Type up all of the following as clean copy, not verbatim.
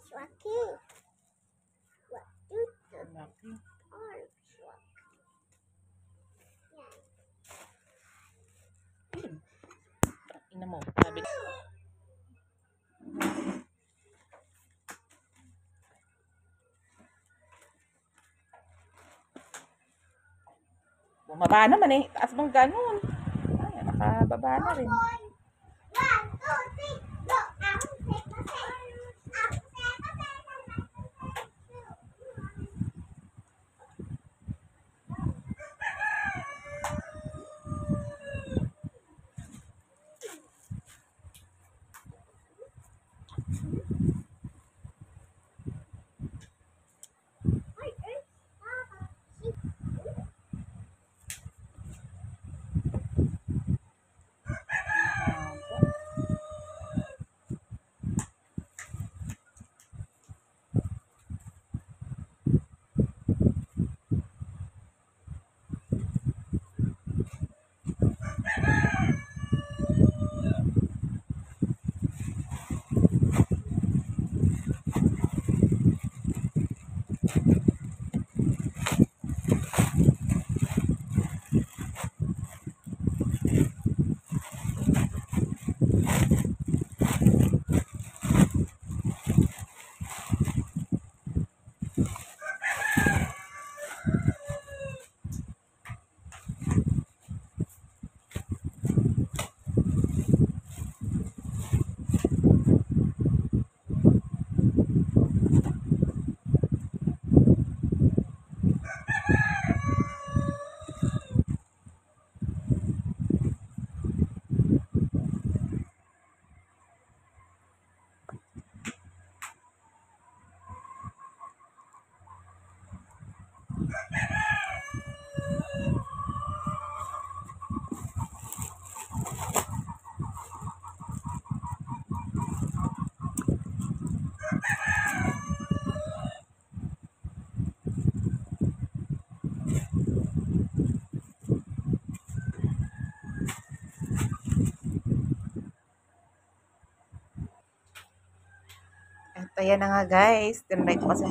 Swaki. What do the Laki. arms swak? Ina mo. Sabi. Bumaba naman eh. Taas mong ganun. Ay, nakababa na rin. 1, 2, 3, go! Ako, take a seat. At ayan na nga guys, tinry ko kasi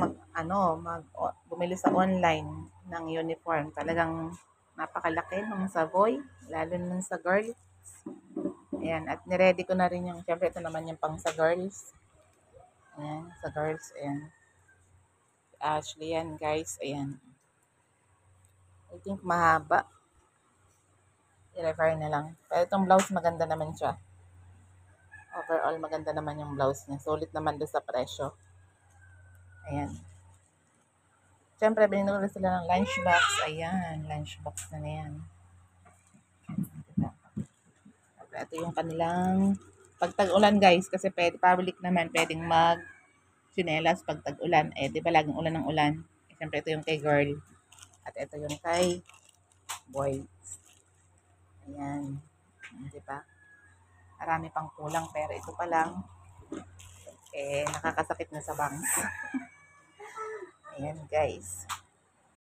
bumili sa online ng uniform. Talagang napakalaki ng Savoy, lalo na sa girls. Ayan, at niready ko na rin yung, syempre ito naman yung pang sa girls. Ayan, sa girls, ayan. Ashley yan guys, ayan. I think mahaba. I-refer na lang. Pero itong blouse maganda naman siya. Overall, maganda naman yung blouse niya. Sulit naman doon sa presyo. Ayan. Siyempre, binigyan sila ng lunchbox. Ayan, lunchbox na yan. Siyempre, ito yung kanilang pagtag-ulan guys. Kasi public naman, pwedeng mag-chinelas pag tag-ulan. Eh, di ba laging ulan ng ulan? Eh, siyempre, ito yung kay girl. At ito yung kay boy. Ayan. Di ba? Marami pang kulang pero ito pa lang. Eh, nakakasakit na sa bangs. Ayan guys.